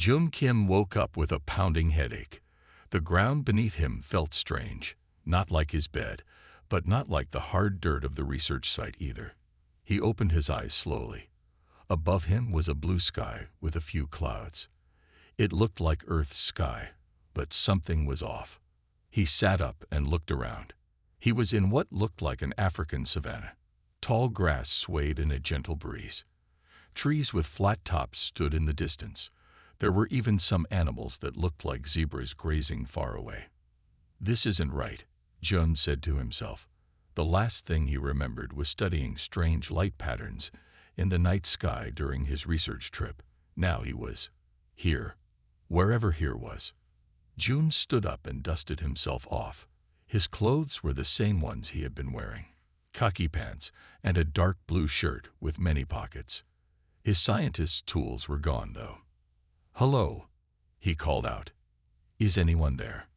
Jung Kim woke up with a pounding headache. The ground beneath him felt strange, not like his bed, but not like the hard dirt of the research site either. He opened his eyes slowly. Above him was a blue sky with a few clouds. It looked like Earth's sky, but something was off. He sat up and looked around. He was in what looked like an African savanna. Tall grass swayed in a gentle breeze. Trees with flat tops stood in the distance. There were even some animals that looked like zebras grazing far away. "This isn't right," Jun said to himself. The last thing he remembered was studying strange light patterns in the night sky during his research trip. Now he was here, wherever here was. Jun stood up and dusted himself off. His clothes were the same ones he had been wearing. Khaki pants and a dark blue shirt with many pockets. His scientist's tools were gone, though. "Hello," he called out. "Is anyone there?"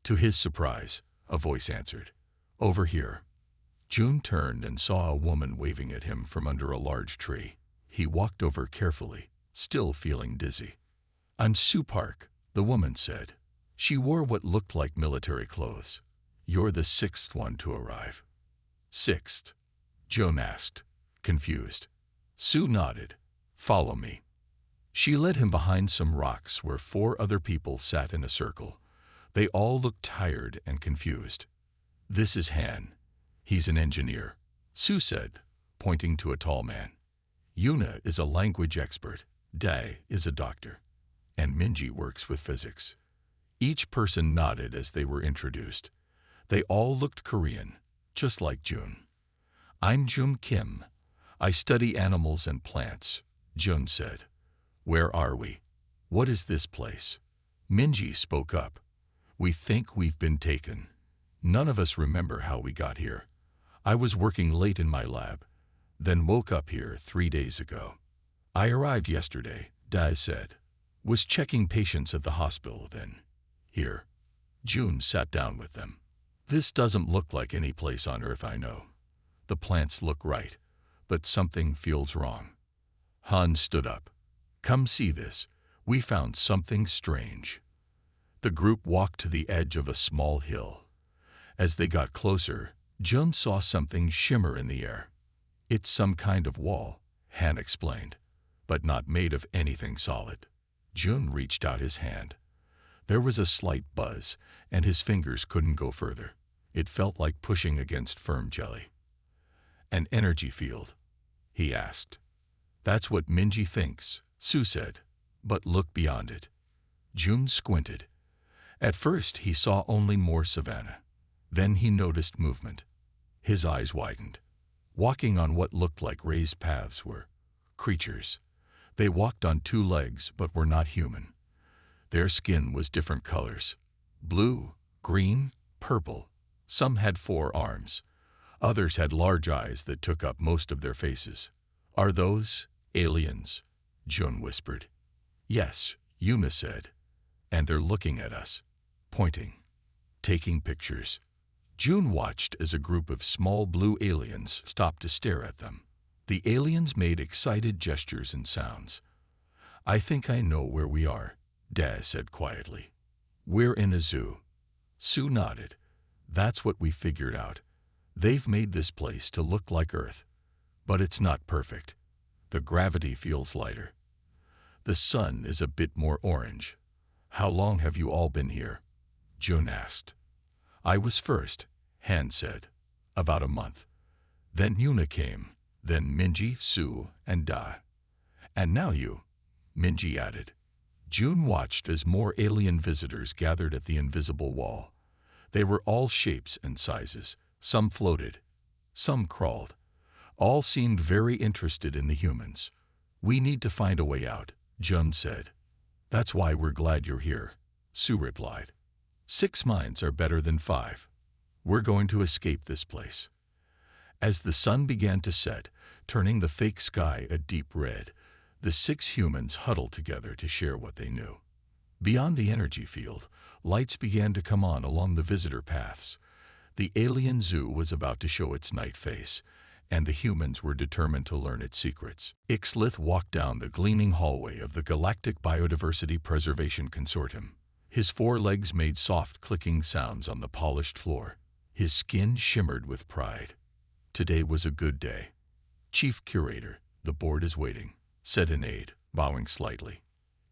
To his surprise, a voice answered, "Over here." Jun turned and saw a woman waving at him from under a large tree. He walked over carefully, still feeling dizzy. "I'm Sue Park," the woman said. She wore what looked like military clothes. "You're the sixth one to arrive." "Sixth?" Jun asked, confused. Sue nodded. "Follow me." She led him behind some rocks where 4 other people sat in a circle. They all looked tired and confused. "This is Han. He's an engineer," Sue said, pointing to a tall man. "Yuna is a language expert. Dae is a doctor. And Minji works with physics." Each person nodded as they were introduced. They all looked Korean, just like Jun. "I'm Jung Kim. I study animals and plants," Jun said. "Where are we? What is this place?" Minji spoke up. "We think we've been taken. None of us remember how we got here. I was working late in my lab, then woke up here 3 days ago." "I arrived yesterday," Dae said. "Was checking patients at the hospital then. Here." Jun sat down with them. "This doesn't look like any place on Earth I know. The plants look right, but something feels wrong." Han stood up. "Come see this. We found something strange." The group walked to the edge of a small hill. As they got closer, Jun saw something shimmer in the air. "It's some kind of wall," Han explained, "but not made of anything solid." Jun reached out his hand. There was a slight buzz, and his fingers couldn't go further. It felt like pushing against firm jelly. "An energy field?" he asked. "That's what Minji thinks," Sue said. "But look beyond it." Jun squinted. At first he saw only more savanna. Then he noticed movement. His eyes widened. Walking on what looked like raised paths were creatures. They walked on 2 legs but were not human. Their skin was different colors: blue, green, purple. Some had 4 arms. Others had large eyes that took up most of their faces. "Are those aliens?" Jun whispered. "Yes," Yuna said. "And they're looking at us, pointing, taking pictures." Jun watched as a group of small blue aliens stopped to stare at them. The aliens made excited gestures and sounds. "I think I know where we are," Dae said quietly. "We're in a zoo." Sue nodded. "That's what we figured out. They've made this place to look like Earth, but it's not perfect. The gravity feels lighter. The sun is a bit more orange." "How long have you all been here?" Jun asked. "I was first," Han said. "About a month. Then Yuna came, then Minji, Sue, and Dae. And now you," Minji added. Jun watched as more alien visitors gathered at the invisible wall. They were all shapes and sizes. Some floated, some crawled. All seemed very interested in the humans. "We need to find a way out," Jun said. "That's why we're glad you're here," Sue replied. 6 minds are better than 5. We're going to escape this place." As the sun began to set, turning the fake sky a deep red, the 6 humans huddled together to share what they knew. Beyond the energy field, lights began to come on along the visitor paths. The alien zoo was about to show its night face, and the humans were determined to learn its secrets. Ixlith walked down the gleaming hallway of the Galactic Biodiversity Preservation Consortium. His forelegs made soft clicking sounds on the polished floor. His skin shimmered with pride. Today was a good day. Chief Curator, the board is waiting, said an aide, bowing slightly.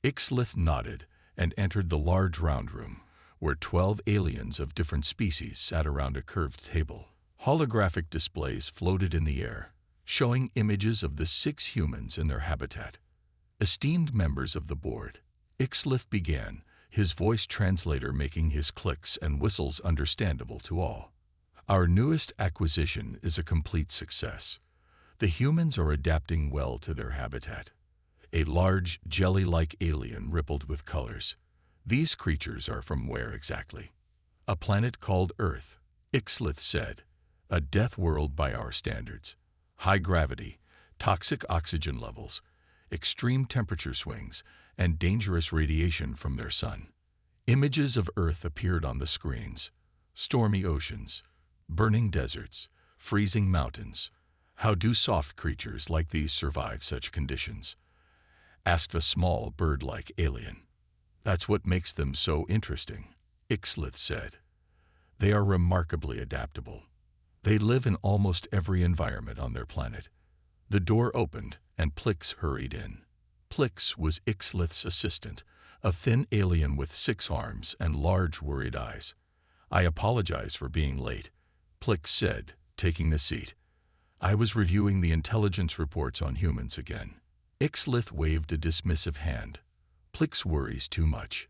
Ixlith nodded and entered the large round room, where 12 aliens of different species sat around a curved table. Holographic displays floated in the air, showing images of the 6 humans in their habitat. Esteemed members of the board, Ixlith began, his voice translator making his clicks and whistles understandable to all. Our newest acquisition is a complete success. The humans are adapting well to their habitat. A large, jelly-like alien rippled with colors. These creatures are from where exactly? A planet called Earth, Ixlith said. A death world by our standards. High gravity, toxic oxygen levels, extreme temperature swings, and dangerous radiation from their sun. Images of Earth appeared on the screens. Stormy oceans, burning deserts, freezing mountains. How do soft creatures like these survive such conditions? Asked a small bird-like alien. That's what makes them so interesting, Ixlith said. They are remarkably adaptable. They live in almost every environment on their planet. The door opened and Plix hurried in. Plix was Ixlith's assistant, a thin alien with 6 arms and large worried eyes. I apologize for being late, Plix said, taking the seat. I was reviewing the intelligence reports on humans again. Ixlith waved a dismissive hand. Plix worries too much.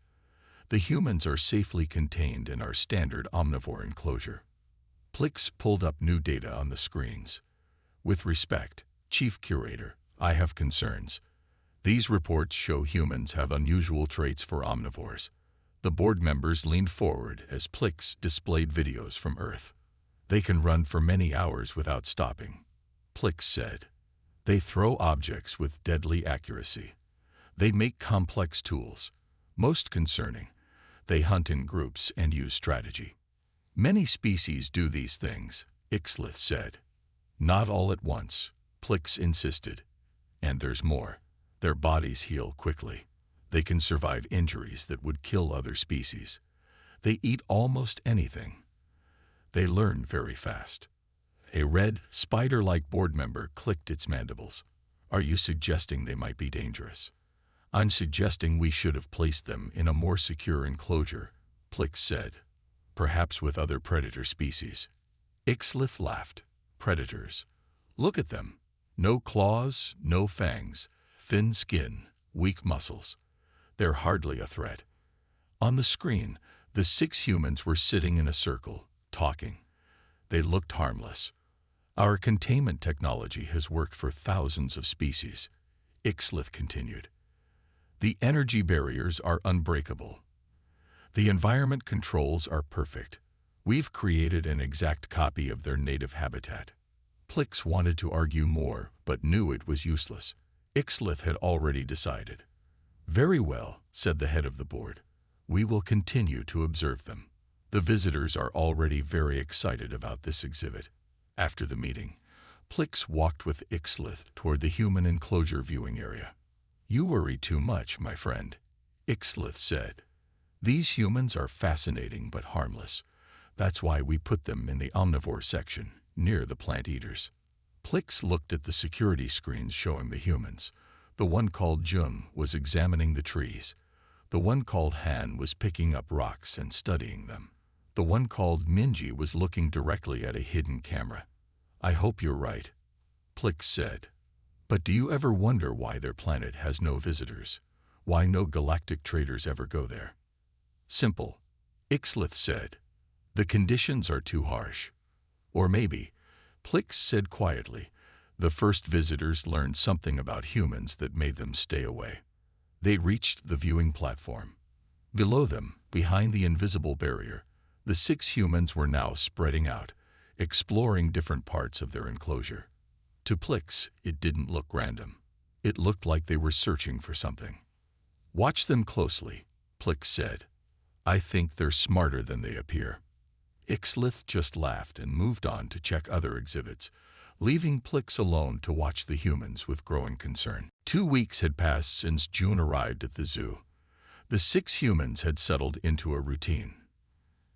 The humans are safely contained in our standard omnivore enclosure. Plix pulled up new data on the screens. With respect, Chief Curator, I have concerns. These reports show humans have unusual traits for omnivores. The board members leaned forward as Plix displayed videos from Earth. They can run for many hours without stopping, Plix said. They throw objects with deadly accuracy. They make complex tools. Most concerning, they hunt in groups and use strategy. Many species do these things, Ixlith said. Not all at once, Plix insisted. And there's more. Their bodies heal quickly. They can survive injuries that would kill other species. They eat almost anything. They learn very fast. A red, spider-like board member clicked its mandibles. Are you suggesting they might be dangerous? I'm suggesting we should have placed them in a more secure enclosure, Plix said. Perhaps with other predator species. Ixlith laughed. Predators. Look at them. No claws, no fangs, thin skin, weak muscles. They're hardly a threat. On the screen, the 6 humans were sitting in a circle, talking. They looked harmless. Our containment technology has worked for thousands of species, Ixlith continued. The energy barriers are unbreakable. The environment controls are perfect. We've created an exact copy of their native habitat. Plix wanted to argue more, but knew it was useless. Ixlith had already decided. Very well, said the head of the board. We will continue to observe them. The visitors are already very excited about this exhibit. After the meeting, Plix walked with Ixlith toward the human enclosure viewing area. You worry too much, my friend, Ixlith said. These humans are fascinating but harmless. That's why we put them in the omnivore section, near the plant eaters. Plix looked at the security screens showing the humans. The one called Jun was examining the trees. The one called Han was picking up rocks and studying them. The one called Minji was looking directly at a hidden camera. I hope you're right, Plix said. But do you ever wonder why their planet has no visitors? Why no galactic traders ever go there? Simple, Ixlith said. The conditions are too harsh. Or maybe, Plix said quietly, the first visitors learned something about humans that made them stay away. They reached the viewing platform. Below them, behind the invisible barrier, the 6 humans were now spreading out, exploring different parts of their enclosure. To Plix, it didn't look random. It looked like they were searching for something. Watch them closely, Plix said. I think they're smarter than they appear. Ixlith just laughed and moved on to check other exhibits, leaving Plix alone to watch the humans with growing concern. 2 weeks had passed since June arrived at the zoo. The 6 humans had settled into a routine.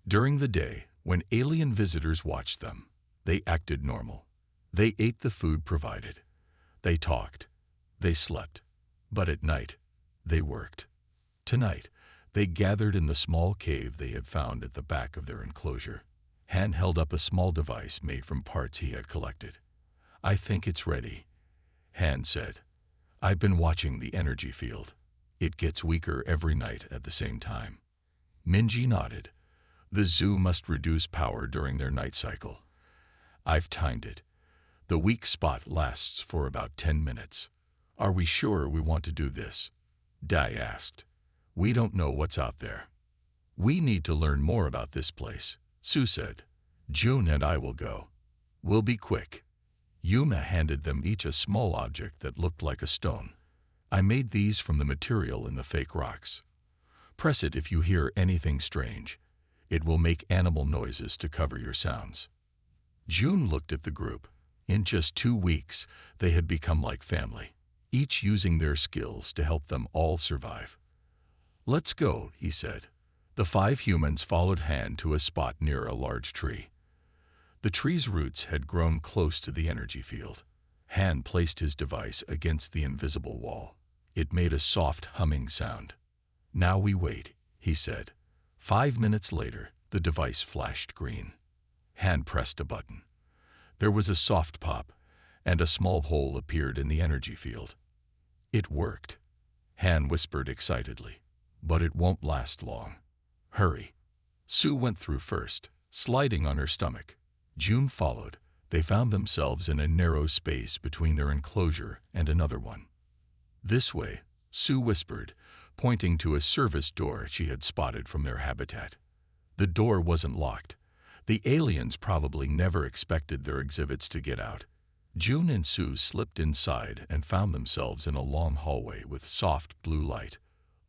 During the day, when alien visitors watched them, they acted normal. They ate the food provided. They talked. They slept. But at night, they worked. Tonight, they gathered in the small cave they had found at the back of their enclosure. Han held up a small device made from parts he had collected. "I think it's ready," Han said. "I've been watching the energy field. It gets weaker every night at the same time." Minji nodded. "The zoo must reduce power during their night cycle. I've timed it. The weak spot lasts for about 10 minutes. Are we sure we want to do this?" Dai asked. "We don't know what's out there." "We need to learn more about this place," Sue said. "June and I will go. We'll be quick." Yuna handed them each a small object that looked like a stone. "I made these from the material in the fake rocks. Press it if you hear anything strange. It will make animal noises to cover your sounds." June looked at the group. In just 2 weeks, they had become like family, each using their skills to help them all survive. "Let's go," he said. The 5 humans followed Han to a spot near a large tree. The tree's roots had grown close to the energy field. Han placed his device against the invisible wall. It made a soft humming sound. "Now we wait," he said. 5 minutes later, the device flashed green. Han pressed a button. There was a soft pop, and a small hole appeared in the energy field. "It worked," Han whispered excitedly. "But it won't last long. Hurry." Sue went through first, sliding on her stomach. June followed. They found themselves in a narrow space between their enclosure and another one. "This way," Sue whispered, pointing to a service door she had spotted from their habitat. The door wasn't locked. The aliens probably never expected their exhibits to get out. June and Sue slipped inside and found themselves in a long hallway with soft blue light.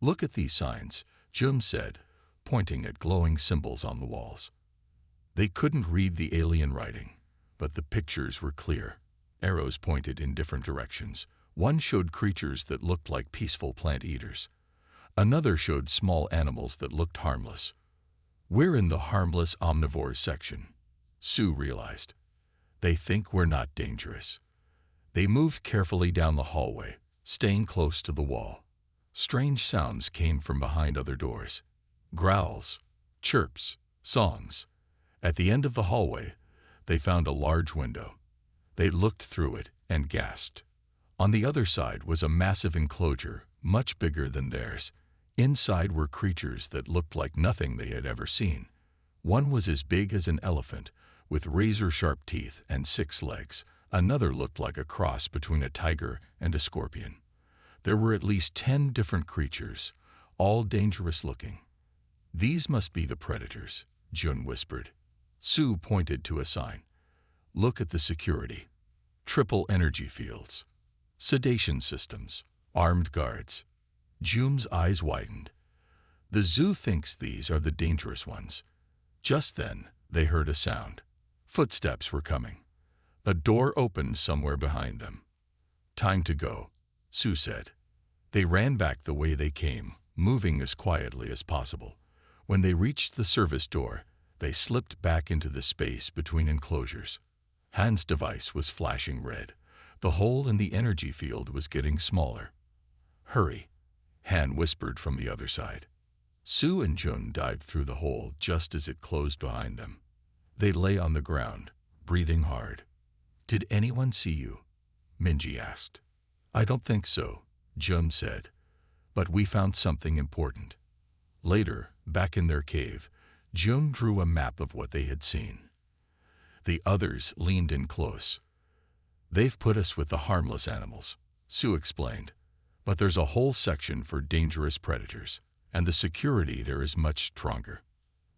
"Look at these signs," June said, pointing at glowing symbols on the walls. They couldn't read the alien writing, but the pictures were clear. Arrows pointed in different directions. One showed creatures that looked like peaceful plant eaters. Another showed small animals that looked harmless. "We're in the harmless omnivores section," Sue realized. "They think we're not dangerous." They moved carefully down the hallway, staying close to the wall. Strange sounds came from behind other doors. Growls, chirps, songs. At the end of the hallway, they found a large window. They looked through it and gasped. On the other side was a massive enclosure, much bigger than theirs. Inside were creatures that looked like nothing they had ever seen. One was as big as an elephant, with razor-sharp teeth and 6 legs. Another looked like a cross between a tiger and a scorpion. There were at least 10 different creatures, all dangerous-looking. "These must be the predators," Jun whispered. Sue pointed to a sign. "Look at the security. Triple energy fields. Sedation systems. Armed guards." Jun's eyes widened. "The zoo thinks these are the dangerous ones." Just then, they heard a sound. Footsteps were coming. A door opened somewhere behind them. "Time to go," Sue said. They ran back the way they came, moving as quietly as possible. When they reached the service door, they slipped back into the space between enclosures. Han's device was flashing red. The hole in the energy field was getting smaller. "Hurry," Han whispered from the other side. Sue and Jun dived through the hole just as it closed behind them. They lay on the ground, breathing hard. "Did anyone see you?" Minji asked. "I don't think so," Jun said. "But we found something important." Later, back in their cave, Jun drew a map of what they had seen. The others leaned in close. "They've put us with the harmless animals," Sue explained. "But there's a whole section for dangerous predators, and the security there is much stronger."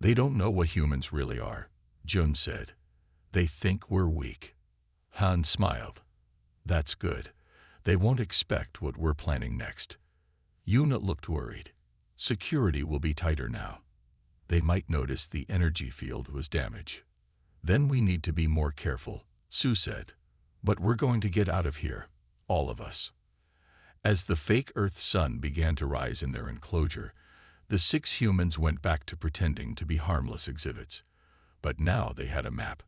"They don't know what humans really are," Jun said. "They think we're weak." Han smiled. "That's good. They won't expect what we're planning next." Yuna looked worried. "Security will be tighter now. They might notice the energy field was damaged." "Then we need to be more careful," Sue said. But we're going to get out of here, all of us. As the fake Earth sun began to rise in their enclosure, the 6 humans went back to pretending to be harmless exhibits. But now they had a map,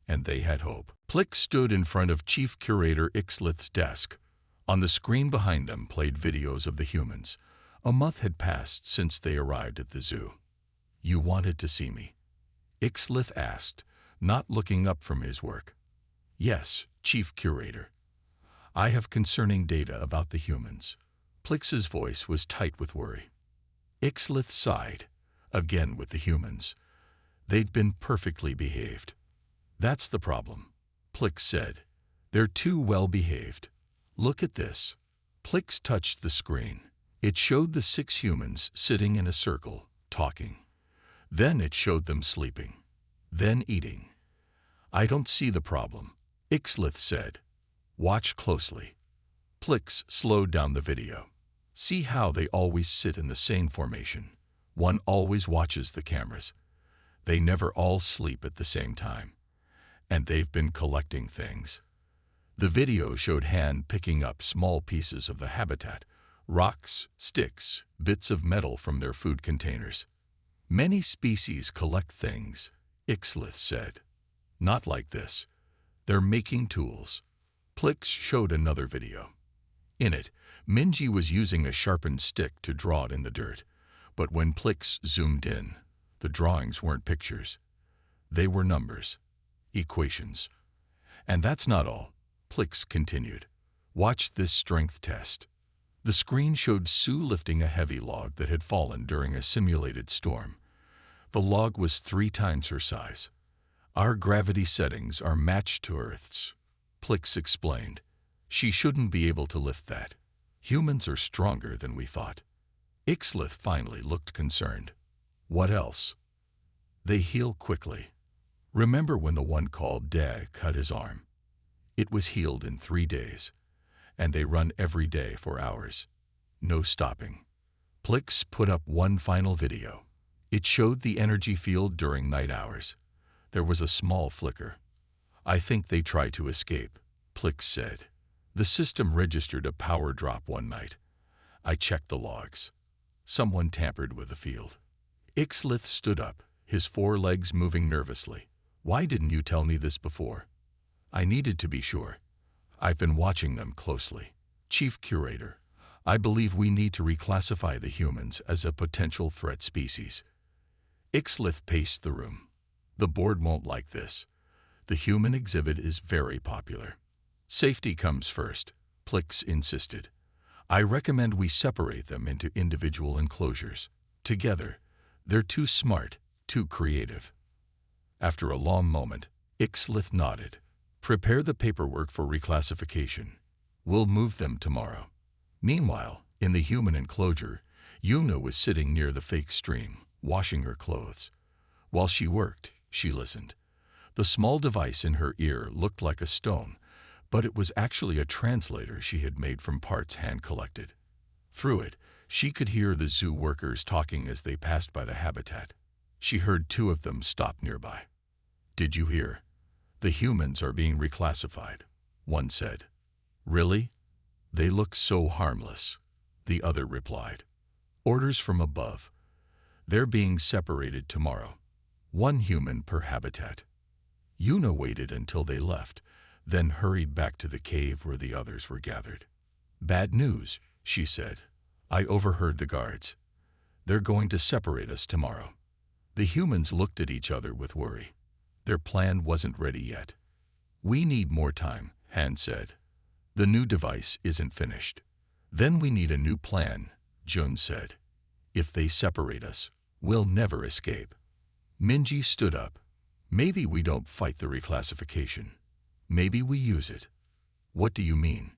and they had hope. Plick stood in front of Chief Curator Ixlith's desk. On the screen behind them played videos of the humans. A month had passed since they arrived at the zoo. "You wanted to see me?" Ixlith asked, not looking up from his work. "Yes, Chief Curator. I have concerning data about the humans." Plick's voice was tight with worry. Ixlith sighed, again with the humans. They'd been perfectly behaved. "That's the problem," Plick said. "They're too well behaved. Look at this." Plick touched the screen. It showed the 6 humans sitting in a circle, talking. Then it showed them sleeping. Then eating. "I don't see the problem," Ixlith said. "Watch closely." Plick slowed down the video. "See how they always sit in the same formation. One always watches the cameras. They never all sleep at the same time. And they've been collecting things." The video showed Han picking up small pieces of the habitat, rocks, sticks, bits of metal from their food containers. "Many species collect things," Ixlith said. "Not like this. They're making tools." Plick showed another video. In it, Minji was using a sharpened stick to draw it in the dirt. But when Plick zoomed in, the drawings weren't pictures. They were numbers, equations. "And that's not all," Plick continued. "Watch this strength test." The screen showed Sue lifting a heavy log that had fallen during a simulated storm. The log was 3 times her size. "Our gravity settings are matched to Earth's," Plick explained. "She shouldn't be able to lift that. Humans are stronger than we thought." Ixlith finally looked concerned. "What else?" "They heal quickly. Remember when the one called Dag cut his arm? It was healed in 3 days. And they run every day for hours. No stopping." Plick put up one final video. It showed the energy field during night hours. There was a small flicker. "I think they tried to escape," Plick said. "The system registered a power drop one night. I checked the logs. Someone tampered with the field." Ixlith stood up, his 4 legs moving nervously. "Why didn't you tell me this before?" "I needed to be sure. I've been watching them closely." "Chief Curator, I believe we need to reclassify the humans as a potential threat species." Ixlith paced the room. "The board won't like this. The human exhibit is very popular." "Safety comes first," Plick insisted. "I recommend we separate them into individual enclosures. Together, they're too smart, too creative." After a long moment, Ixlith nodded. "Prepare the paperwork for reclassification. We'll move them tomorrow." Meanwhile, in the human enclosure, Yuna was sitting near the fake stream, washing her clothes. While she worked, she listened. The small device in her ear looked like a stone, but it was actually a translator she had made from parts hand-collected. Through it, she could hear the zoo workers talking as they passed by the habitat. She heard 2 of them stop nearby. "Did you hear? The humans are being reclassified," one said. "Really? They look so harmless," the other replied. "Orders from above. They're being separated tomorrow. 1 human per habitat." Yuna waited until they left, then hurried back to the cave where the others were gathered. "Bad news," she said. "I overheard the guards. They're going to separate us tomorrow." The humans looked at each other with worry. Their plan wasn't ready yet. "We need more time," Han said. "The new device isn't finished." "Then we need a new plan," Jun said. "If they separate us, we'll never escape." Minji stood up. "Maybe we don't fight the reclassification. Maybe we use it." "What do you mean?"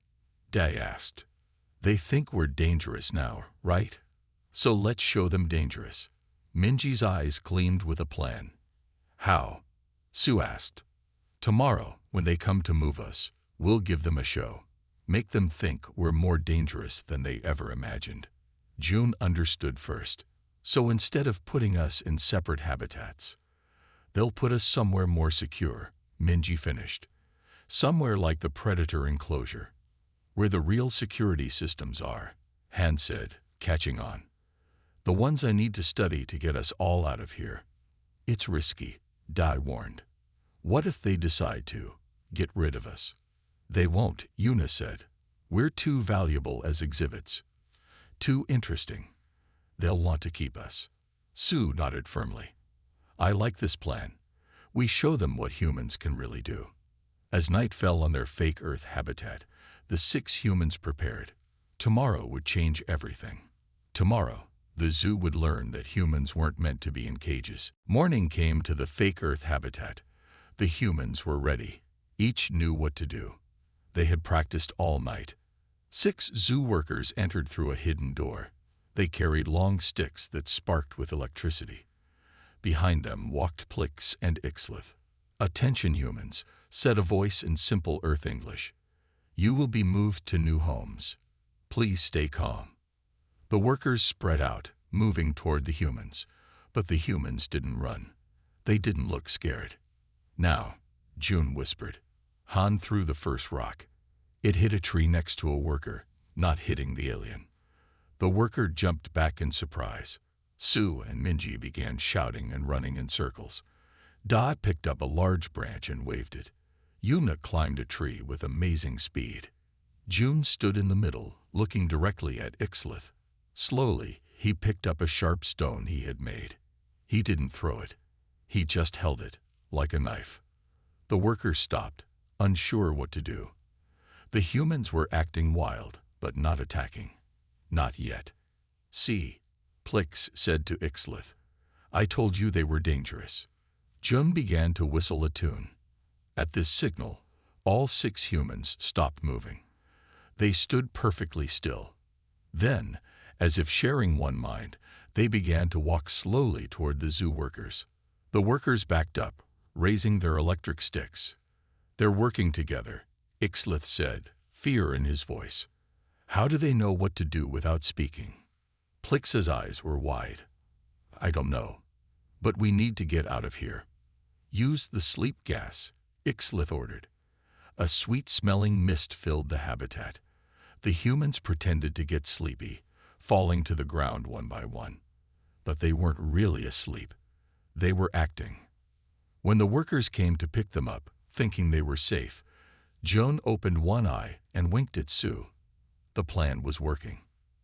Dai asked. "They think we're dangerous now, right? So let's show them dangerous." Minji's eyes gleamed with a plan. "How?" Sue asked. "Tomorrow, when they come to move us, we'll give them a show. Make them think we're more dangerous than they ever imagined." June understood first. "So instead of putting us in separate habitats, they'll put us somewhere more secure," Minji finished. Somewhere like the Predator enclosure, where the real security systems are, Han said, catching on. The ones I need to study to get us all out of here. It's risky, Dai warned. What if they decide to get rid of us? They won't, Yuna said. We're too valuable as exhibits. Too interesting. They'll want to keep us. Sue nodded firmly. I like this plan. We show them what humans can really do. As night fell on their fake Earth habitat, the 6 humans prepared. Tomorrow would change everything. Tomorrow, the zoo would learn that humans weren't meant to be in cages. Morning came to the fake Earth habitat. The humans were ready. Each knew what to do. They had practiced all night. 6 zoo workers entered through a hidden door. They carried long sticks that sparked with electricity. Behind them walked Plix and Ixlith. Attention humans, said a voice in simple Earth English. You will be moved to new homes. Please stay calm. The workers spread out, moving toward the humans. But the humans didn't run. They didn't look scared. Now, June whispered. Han threw the first rock. It hit a tree next to a worker, not hitting the alien. The worker jumped back in surprise. Sue and Minji began shouting and running in circles. Da picked up a large branch and waved it. Yuna climbed a tree with amazing speed. June stood in the middle, looking directly at Ixlith. Slowly, he picked up a sharp stone he had made. He didn't throw it. He just held it, like a knife. The workers stopped, unsure what to do. The humans were acting wild, but not attacking. Not yet. See, Plix said to Ixlith. I told you they were dangerous. Jun began to whistle a tune. At this signal, all 6 humans stopped moving. They stood perfectly still. Then, as if sharing one mind, they began to walk slowly toward the zoo workers. The workers backed up, raising their electric sticks. They're working together, Ixlith said, fear in his voice. How do they know what to do without speaking? Plix's eyes were wide. I don't know. But we need to get out of here. Use the sleep gas, Ixlith ordered. A sweet-smelling mist filled the habitat. The humans pretended to get sleepy, falling to the ground one by one. But they weren't really asleep. They were acting. When the workers came to pick them up, thinking they were safe, Joan opened one eye and winked at Sue. The plan was working.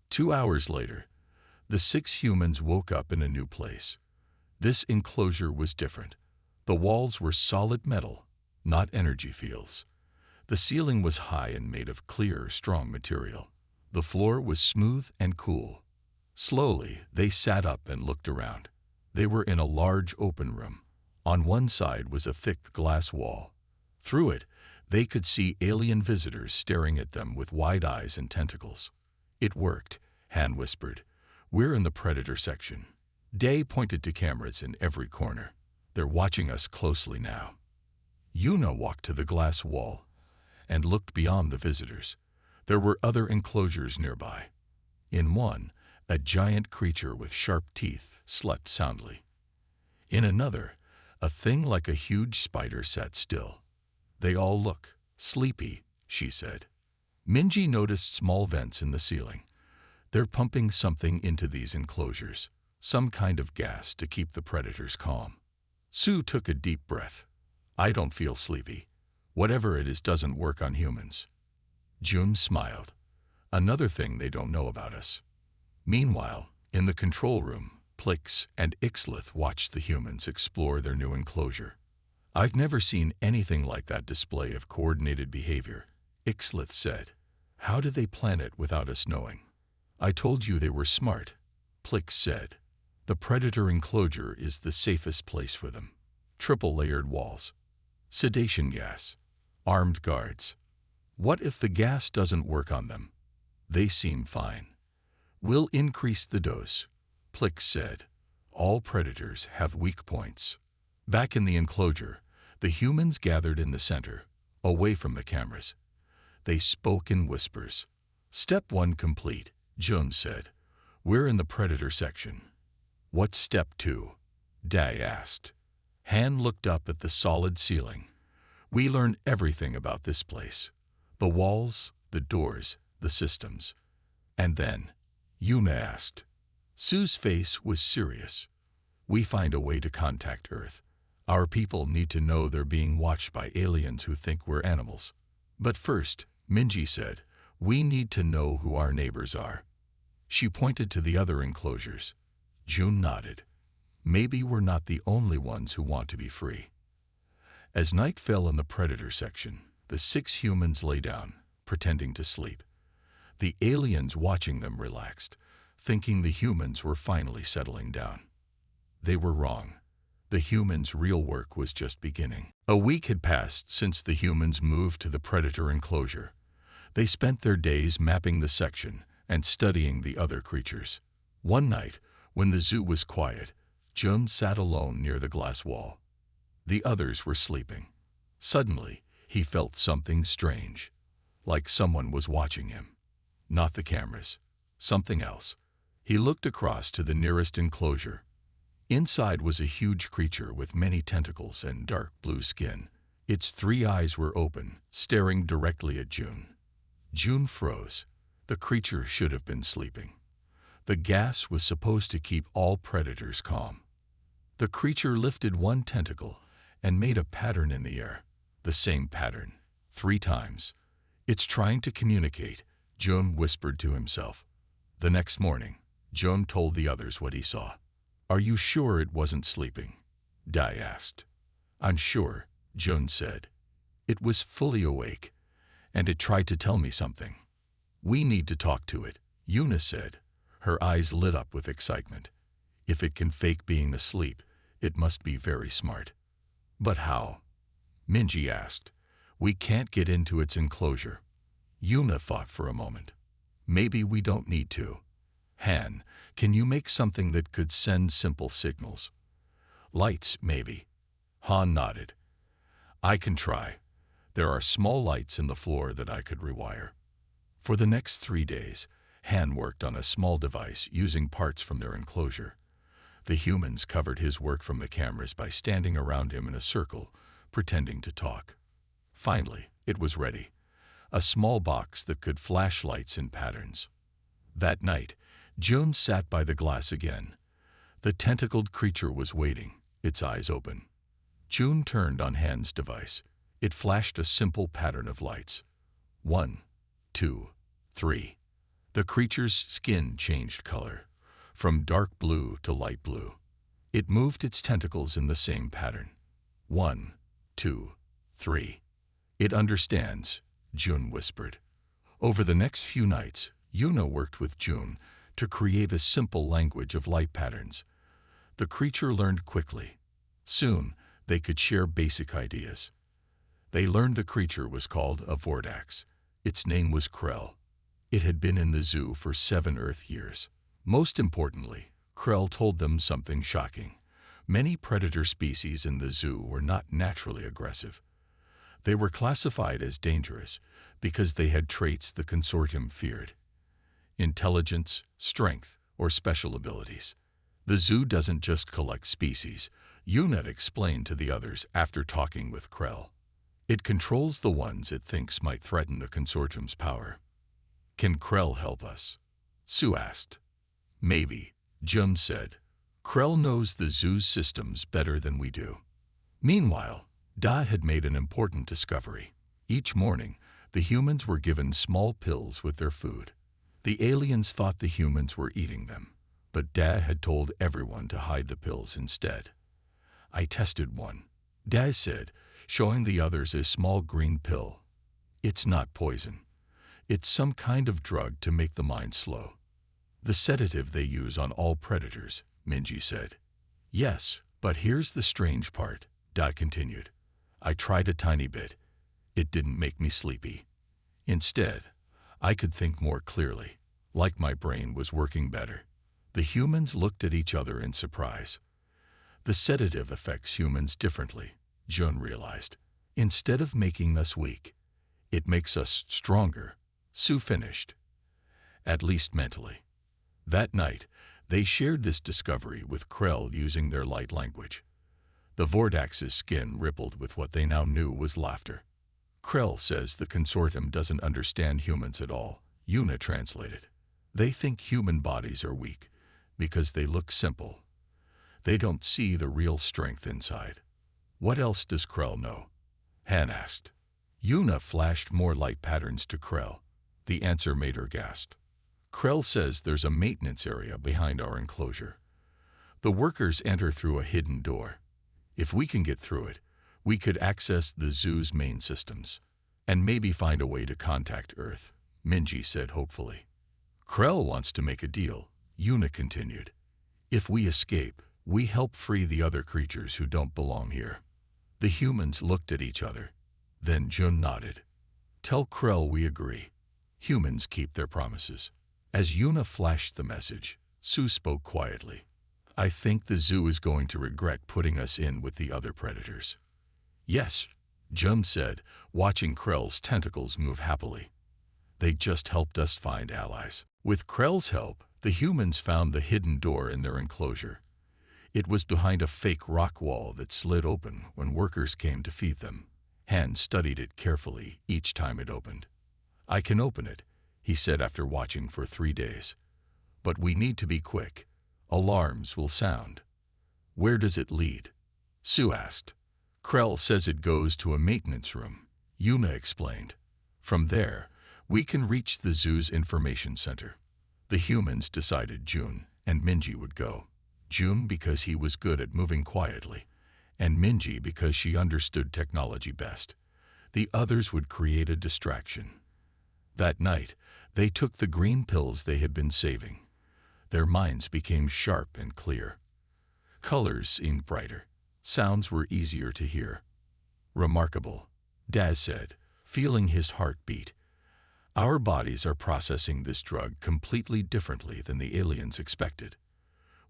2 hours later, the 6 humans woke up in a new place. This enclosure was different. The walls were solid metal, not energy fields. The ceiling was high and made of clear, strong material. The floor was smooth and cool. Slowly, they sat up and looked around. They were in a large open room. On one side was a thick glass wall. Through it, they could see alien visitors staring at them with wide eyes and tentacles. It worked, Han whispered. We're in the Predator section. Day pointed to cameras in every corner. They're watching us closely now. Yuna walked to the glass wall and looked beyond the visitors. There were other enclosures nearby. In one, a giant creature with sharp teeth slept soundly. In another, a thing like a huge spider sat still. They all look sleepy, she said. Minji noticed small vents in the ceiling. They're pumping something into these enclosures, some kind of gas to keep the predators calm. Sue took a deep breath. I don't feel sleepy. Whatever it is doesn't work on humans. June smiled. Another thing they don't know about us. Meanwhile, in the control room, Plix and Ixlith watched the humans explore their new enclosure. I've never seen anything like that display of coordinated behavior, Ixlith said. How did they plan it without us knowing? I told you they were smart, Plix said. The Predator enclosure is the safest place for them. Triple-layered walls. Sedation gas. Armed guards. What if the gas doesn't work on them? They seem fine. We'll increase the dose, Plix said. All predators have weak points. Back in the enclosure, the humans gathered in the center, away from the cameras. They spoke in whispers. Step 1 complete, Jun said. We're in the Predator section. What's step 2? Dai asked. Han looked up at the solid ceiling. We learn everything about this place. The walls, the doors, the systems. And then, Yuna asked. Sue's face was serious. We find a way to contact Earth. Our people need to know they're being watched by aliens who think we're animals. But first, Minji said, we need to know who our neighbors are. She pointed to the other enclosures. June nodded. Maybe we're not the only ones who want to be free. As night fell in the predator section, the 6 humans lay down, pretending to sleep. The aliens watching them relaxed, thinking the humans were finally settling down. They were wrong. The humans' real work was just beginning. A week had passed since the humans moved to the predator enclosure. They spent their days mapping the section and studying the other creatures. One night, when the zoo was quiet, Jun sat alone near the glass wall. The others were sleeping. Suddenly, he felt something strange, like someone was watching him. Not the cameras, something else. He looked across to the nearest enclosure. Inside was a huge creature with many tentacles and dark blue skin. Its 3 eyes were open, staring directly at June. June froze. The creature should have been sleeping. The gas was supposed to keep all predators calm. The creature lifted one tentacle and made a pattern in the air. The same pattern, 3 times. It's trying to communicate, June whispered to himself. The next morning, June told the others what he saw. Are you sure it wasn't sleeping? Dai asked. I'm sure, June said. It was fully awake, and it tried to tell me something. We need to talk to it, Yuna said. Her eyes lit up with excitement. If it can fake being asleep, it must be very smart. But how? Minji asked. We can't get into its enclosure. Yuna thought for a moment. Maybe we don't need to. Han, can you make something that could send simple signals? Lights, maybe. Han nodded. I can try. There are small lights in the floor that I could rewire. For the next 3 days, Han worked on a small device using parts from their enclosure. The humans covered his work from the cameras by standing around him in a circle, pretending to talk. Finally, it was ready. A small box that could flash lights in patterns. That night, June sat by the glass again. The tentacled creature was waiting, its eyes open. June turned on Han's device. It flashed a simple pattern of lights. 1, 2, 3. The creature's skin changed color, from dark blue to light blue. It moved its tentacles in the same pattern. 1, 2, 3. It understands, June whispered. Over the next few nights, Yuna worked with June to create a simple language of light patterns. The creature learned quickly. Soon, they could share basic ideas. They learned the creature was called a Vordax. Its name was Krell. It had been in the zoo for 7 Earth years. Most importantly, Krell told them something shocking. Many predator species in the zoo were not naturally aggressive. They were classified as dangerous because they had traits the consortium feared. Intelligence, strength, or special abilities. The zoo doesn't just collect species, Yuna explained to the others after talking with Krell. It controls the ones it thinks might threaten the consortium's power. Can Krell help us? Sue asked. Maybe, Jun said. Krell knows the zoo's systems better than we do. Meanwhile, Da had made an important discovery. Each morning, the humans were given small pills with their food. The aliens thought the humans were eating them, but Da had told everyone to hide the pills instead. I tested one, Da said, showing the others a small green pill. It's not poison. It's some kind of drug to make the mind slow. The sedative they use on all predators, Minji said. Yes, but here's the strange part, Da continued. I tried a tiny bit. It didn't make me sleepy. Instead, I could think more clearly, like my brain was working better. The humans looked at each other in surprise. The sedative affects humans differently, Jun realized. Instead of making us weak, it makes us stronger, Sue finished. At least mentally. That night, they shared this discovery with Krell using their light language. The Vordax's skin rippled with what they now knew was laughter. Krell says the consortium doesn't understand humans at all, Una translated. They think human bodies are weak because they look simple. They don't see the real strength inside. What else does Krell know? Han asked. Una flashed more light patterns to Krell. The answer made her gasp. Krell says there's a maintenance area behind our enclosure. The workers enter through a hidden door. If we can get through it, we could access the zoo's main systems, and maybe find a way to contact Earth, Minji said hopefully. Krell wants to make a deal, Una continued. If we escape, we help free the other creatures who don't belong here. The humans looked at each other. Then Jun nodded. Tell Krell we agree. Humans keep their promises. As Una flashed the message, Sue spoke quietly. I think the zoo is going to regret putting us in with the other predators. Yes, Jun said, watching Krell's tentacles move happily. They just helped us find allies. With Krell's help, the humans found the hidden door in their enclosure. It was behind a fake rock wall that slid open when workers came to feed them. Han studied it carefully each time it opened. I can open it, he said after watching for 3 days. But we need to be quick. Alarms will sound. Where does it lead? Sue asked. Krell says it goes to a maintenance room, Una explained. From there, we can reach the zoo's information center. The humans decided Jun and Minji would go. Jun because he was good at moving quietly, and Minji because she understood technology best. The others would create a distraction. That night, they took the green pills they had been saving. Their minds became sharp and clear. Colors seemed brighter. Sounds were easier to hear. Remarkable, Daz said, feeling his heart beat. Our bodies are processing this drug completely differently than the aliens expected.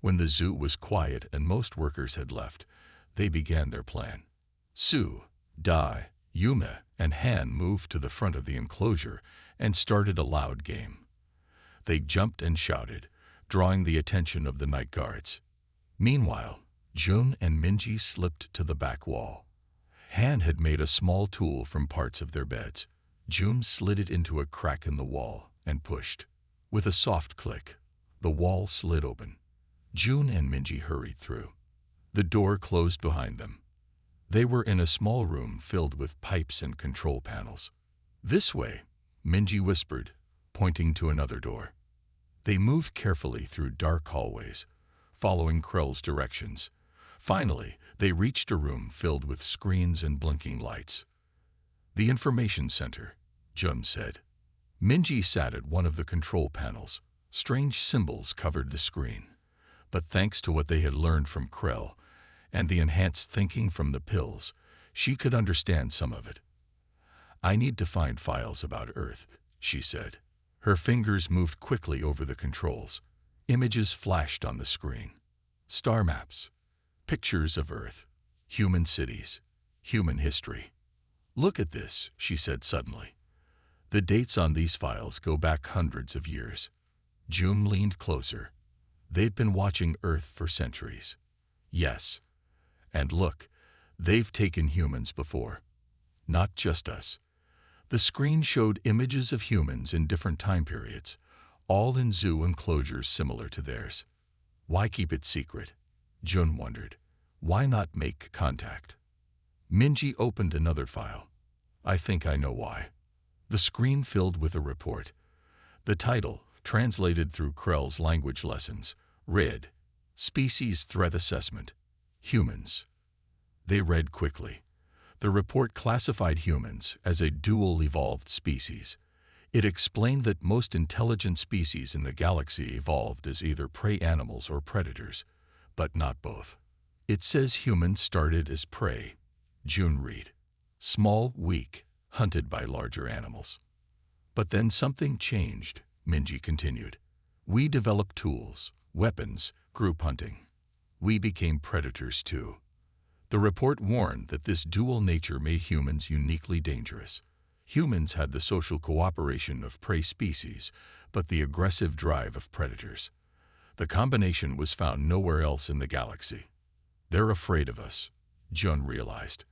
When the zoo was quiet and most workers had left, they began their plan. Sue, Dai, Una, and Han moved to the front of the enclosure and started a loud game. They jumped and shouted, drawing the attention of the night guards. Meanwhile, Jun and Minji slipped to the back wall. Han had made a small tool from parts of their beds. Jun slid it into a crack in the wall and pushed. With a soft click, the wall slid open. Jun and Minji hurried through. The door closed behind them. They were in a small room filled with pipes and control panels. This way, Minji whispered, pointing to another door. They moved carefully through dark hallways, following Krell's directions. Finally, they reached a room filled with screens and blinking lights. The information center, Jun said. Minji sat at one of the control panels. Strange symbols covered the screen. But thanks to what they had learned from Krell and the enhanced thinking from the pills, she could understand some of it. I need to find files about Earth, she said. Her fingers moved quickly over the controls. Images flashed on the screen. Star maps, pictures of Earth, human cities, human history. Look at this, she said suddenly. The dates on these files go back hundreds of years. Jun leaned closer. They've been watching Earth for centuries. Yes. And look, they've taken humans before. Not just us. The screen showed images of humans in different time periods, all in zoo enclosures similar to theirs. Why keep it secret? Jun wondered. Why not make contact? Minji opened another file. I think I know why. The screen filled with a report. The title, translated through Krell's language lessons, read, Species Threat Assessment, Humans. They read quickly. The report classified humans as a dual-evolved species. It explained that most intelligent species in the galaxy evolved as either prey animals or predators, but not both. It says humans started as prey, Jun read. Small, weak, hunted by larger animals. But then something changed, Minji continued. We developed tools, weapons, group hunting. We became predators too. The report warned that this dual nature made humans uniquely dangerous. Humans had the social cooperation of prey species, but the aggressive drive of predators. The combination was found nowhere else in the galaxy. They're afraid of us, Jun realized.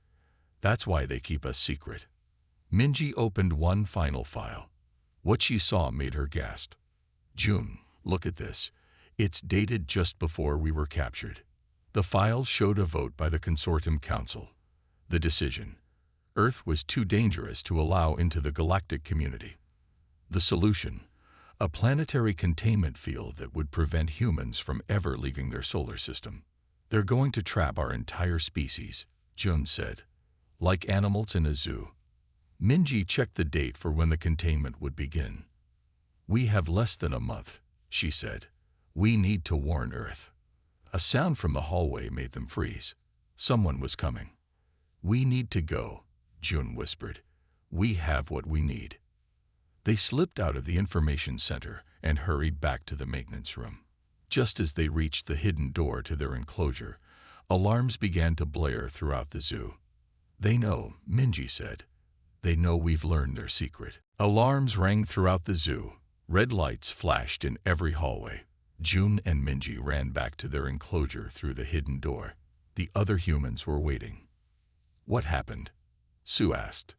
That's why they keep us secret. Minji opened one final file. What she saw made her gasp. Jun, look at this. It's dated just before we were captured. The file showed a vote by the Consortium Council. The decision: Earth was too dangerous to allow into the galactic community. The solution: a planetary containment field that would prevent humans from ever leaving their solar system. They're going to trap our entire species, Jun said. Like animals in a zoo. Minji checked the date for when the containment would begin. We have less than a month, she said. We need to warn Earth. A sound from the hallway made them freeze. Someone was coming. We need to go, Jun whispered. We have what we need. They slipped out of the information center and hurried back to the maintenance room. Just as they reached the hidden door to their enclosure, alarms began to blare throughout the zoo. They know, Minji said. They know we've learned their secret. Alarms rang throughout the zoo. Red lights flashed in every hallway. Jun and Minji ran back to their enclosure through the hidden door. The other humans were waiting. What happened? Sue asked.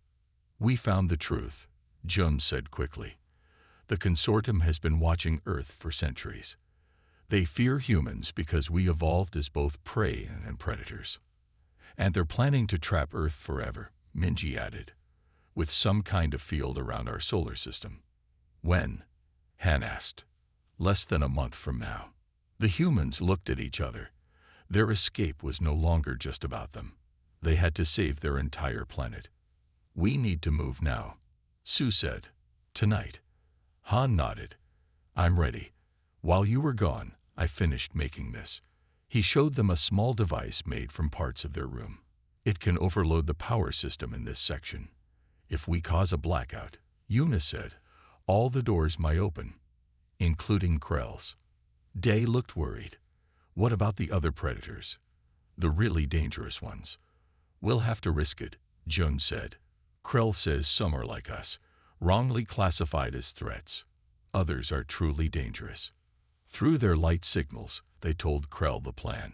We found the truth, Jun said quickly. The Consortium has been watching Earth for centuries. They fear humans because we evolved as both prey and predators. And they're planning to trap Earth forever, Minji added, with some kind of field around our solar system. When? Han asked. Less than a month from now. The humans looked at each other. Their escape was no longer just about them. They had to save their entire planet. We need to move now, Sue said. Tonight. Han nodded. I'm ready. While you were gone, I finished making this. He showed them a small device made from parts of their room. It can overload the power system in this section. If we cause a blackout, Yuna said, all the doors might open, including Krell's. Day looked worried. What about the other predators? The really dangerous ones. We'll have to risk it, Jun said. Krell says some are like us, wrongly classified as threats. Others are truly dangerous. Through their light signals, they told Krell the plan.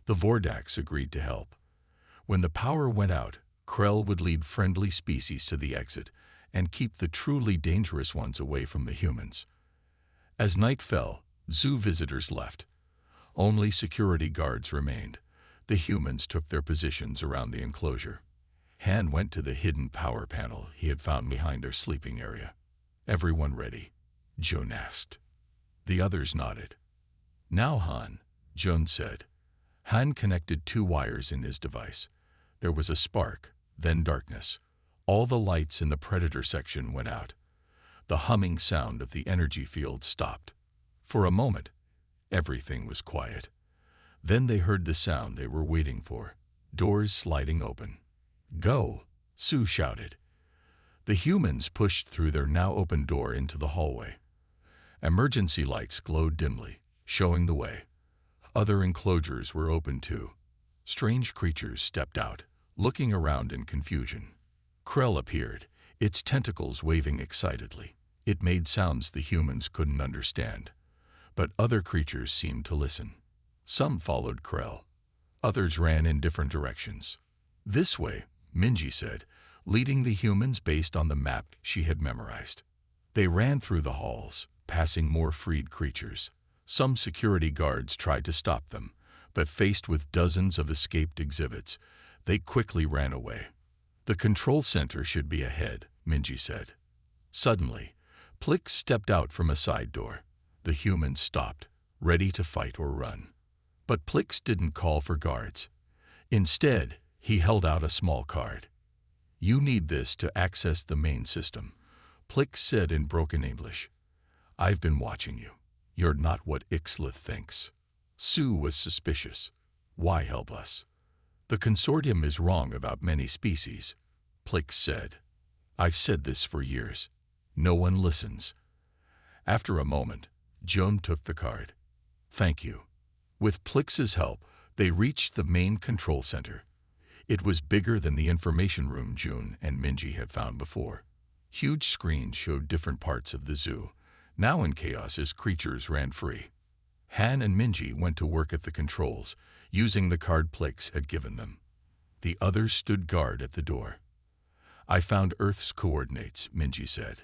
The Vordaks agreed to help. When the power went out, Krell would lead friendly species to the exit and keep the truly dangerous ones away from the humans. As night fell, zoo visitors left. Only security guards remained. The humans took their positions around the enclosure. Han went to the hidden power panel he had found behind their sleeping area. Everyone ready? Jun asked. The others nodded. Now, Han, Jun said. Han connected 2 wires in his device. There was a spark, then darkness. All the lights in the predator section went out. The humming sound of the energy field stopped. For a moment, everything was quiet. Then they heard the sound they were waiting for, doors sliding open. Go, Sue shouted. The humans pushed through their now open door into the hallway. Emergency lights glowed dimly, showing the way. Other enclosures were open too. Strange creatures stepped out, looking around in confusion. Krell appeared, its tentacles waving excitedly. It made sounds the humans couldn't understand. But other creatures seemed to listen. Some followed Krell. Others ran in different directions. This way, Minji said, leading the humans based on the map she had memorized. They ran through the halls, passing more freed creatures. Some security guards tried to stop them, but faced with dozens of escaped exhibits, they quickly ran away. The control center should be ahead, Minji said. Suddenly, Plix stepped out from a side door. The humans stopped, ready to fight or run. But Plix didn't call for guards. Instead, he held out a small card. You need this to access the main system, Plix said in broken English. I've been watching you. You're not what Ixlith thinks. Sue was suspicious. Why help us? The Consortium is wrong about many species, Plix said. I've said this for years. No one listens. After a moment, Jun took the card. Thank you. With Plix's help, they reached the main control center. It was bigger than the information room Jun and Minji had found before. Huge screens showed different parts of the zoo, now in chaos as creatures ran free. Han and Minji went to work at the controls, using the card Plix had given them. The others stood guard at the door. I found Earth's coordinates, Minji said,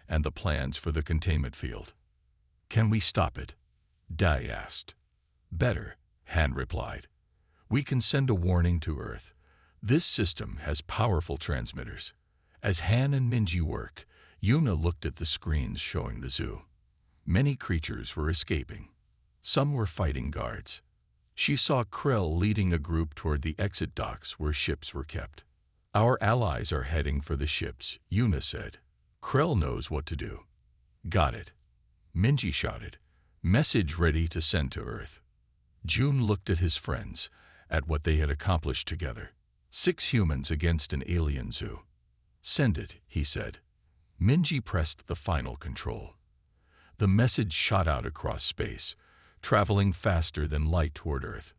and the plans for the containment field. Can we stop it? Dai asked. Better, Han replied. We can send a warning to Earth. This system has powerful transmitters. As Han and Minji worked, Yuna looked at the screens showing the zoo. Many creatures were escaping. Some were fighting guards. She saw Krell leading a group toward the exit docks where ships were kept. Our allies are heading for the ships, Yuna said. Krell knows what to do. Got it. Minji shouted. Message ready to send to Earth. June looked at his friends, at what they had accomplished together. 6 humans against an alien zoo. Send it, he said. Minji pressed the final control. The message shot out across space, traveling faster than light toward Earth.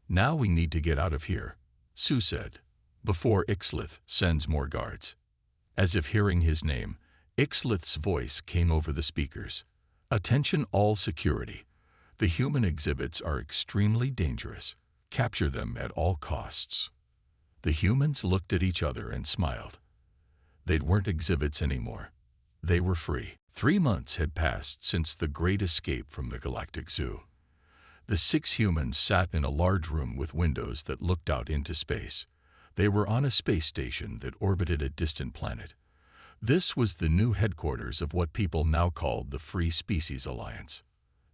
Now we need to get out of here, Sue said, before Ixlith sends more guards. As if hearing his name, Ixlith's voice came over the speakers. Attention all security. The human exhibits are extremely dangerous. Capture them at all costs. The humans looked at each other and smiled. They weren't exhibits anymore. They were free. 3 months had passed since the great escape from the Galactic Zoo. The 6 humans sat in a large room with windows that looked out into space. They were on a space station that orbited a distant planet. This was the new headquarters of what people now called the Free Species Alliance.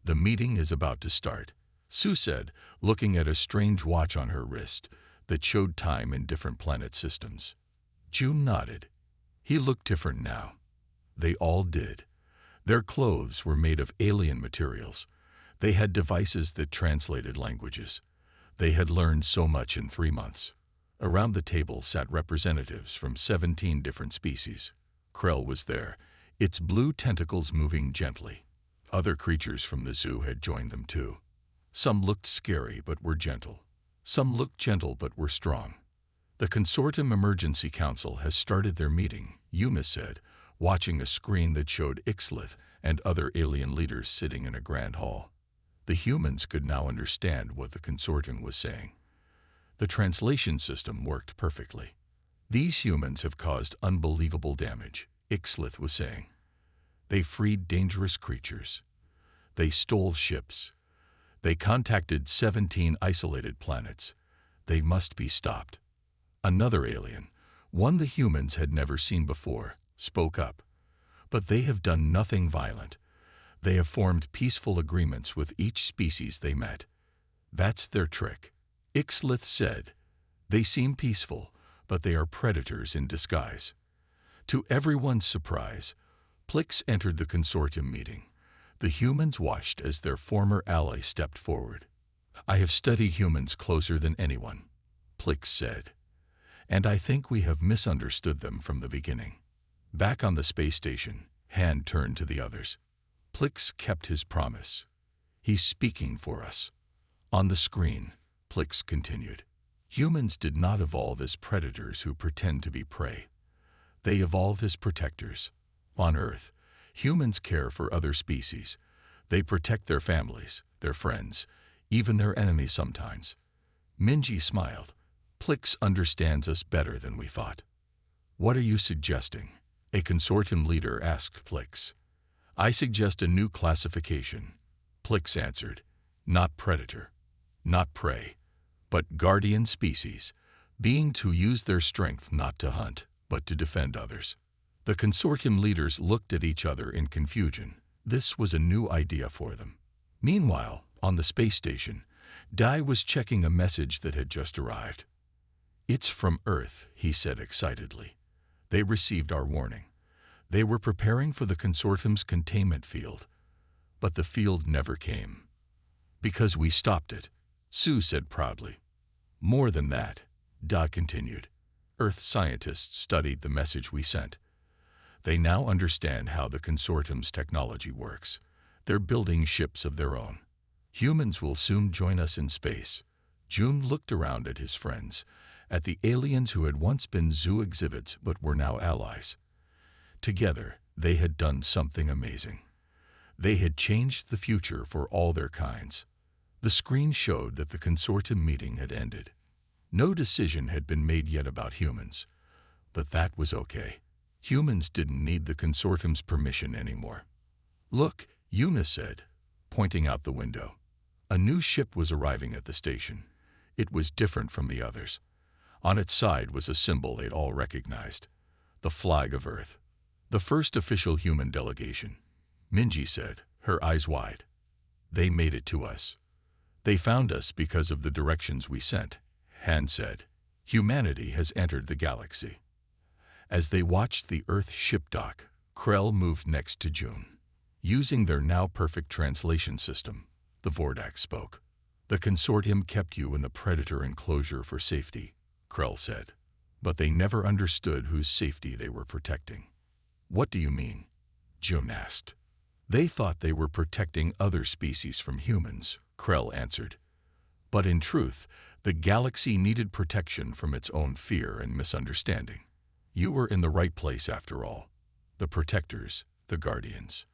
The meeting is about to start, Sue said, looking at a strange watch on her wrist that showed time in different planet systems. June nodded. He looked different now. They all did. Their clothes were made of alien materials. They had devices that translated languages. They had learned so much in 3 months. Around the table sat representatives from 17 different species. Krell was there, its blue tentacles moving gently. Other creatures from the zoo had joined them too. Some looked scary but were gentle. Some looked gentle but were strong. The Consortium Emergency Council has started their meeting, Yuna said, watching a screen that showed Ixlith and other alien leaders sitting in a grand hall. The humans could now understand what the Consortium was saying. The translation system worked perfectly. These humans have caused unbelievable damage, Ixlith was saying. They freed dangerous creatures. They stole ships. They contacted 17 isolated planets. They must be stopped. Another alien, one the humans had never seen before, spoke up. But they have done nothing violent. They have formed peaceful agreements with each species they met. That's their trick. Ixlith said, they seem peaceful, but they are predators in disguise. To everyone's surprise, Plix entered the consortium meeting. The humans watched as their former ally stepped forward. I have studied humans closer than anyone, Plix said, and I think we have misunderstood them from the beginning. Back on the space station, Han turned to the others. Plix kept his promise. He's speaking for us. On the screen, Plix continued. Humans did not evolve as predators who pretend to be prey. They evolved as protectors. On Earth, humans care for other species. They protect their families, their friends, even their enemies sometimes. Minji smiled. Plix understands us better than we thought. What are you suggesting? A consortium leader asked Plix. I suggest a new classification. Plix answered. Not predator, not prey, but guardian species, beings who use their strength not to hunt, but to defend others. The consortium leaders looked at each other in confusion. This was a new idea for them. Meanwhile, on the space station, Dai was checking a message that had just arrived. It's from Earth, he said excitedly. They received our warning. They were preparing for the consortium's containment field, but the field never came. Because we stopped it, Sue said proudly. More than that, Da continued. Earth scientists studied the message we sent. They now understand how the consortium's technology works. They're building ships of their own. Humans will soon join us in space. June looked around at his friends, at the aliens who had once been zoo exhibits but were now allies. Together, they had done something amazing. They had changed the future for all their kinds. The screen showed that the consortium meeting had ended. No decision had been made yet about humans, but that was okay. Humans didn't need the consortium's permission anymore. "Look," Eunice said, pointing out the window. A new ship was arriving at the station. It was different from the others. On its side was a symbol they'd all recognized, the flag of Earth. "The first official human delegation," Minji said, her eyes wide. "They made it to us. They found us because of the directions we sent," Han said. "Humanity has entered the galaxy." As they watched the Earth ship dock, Krell moved next to June. Using their now-perfect translation system, the Vordak spoke. "The consortium kept you in the Predator enclosure for safety," Krell said. "But they never understood whose safety they were protecting." "What do you mean?" June asked. "They thought they were protecting other species from humans," Krell answered. "But in truth, the galaxy needed protection from its own fear and misunderstanding. You were in the right place after all. The protectors, the guardians."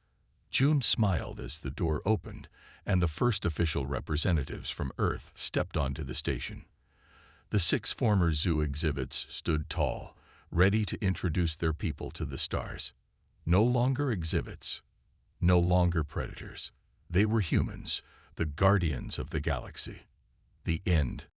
June smiled as the door opened and the first official representatives from Earth stepped onto the station. The 6 former zoo exhibits stood tall, ready to introduce their people to the stars. No longer exhibits, no longer predators. They were humans, the guardians of the galaxy. The end.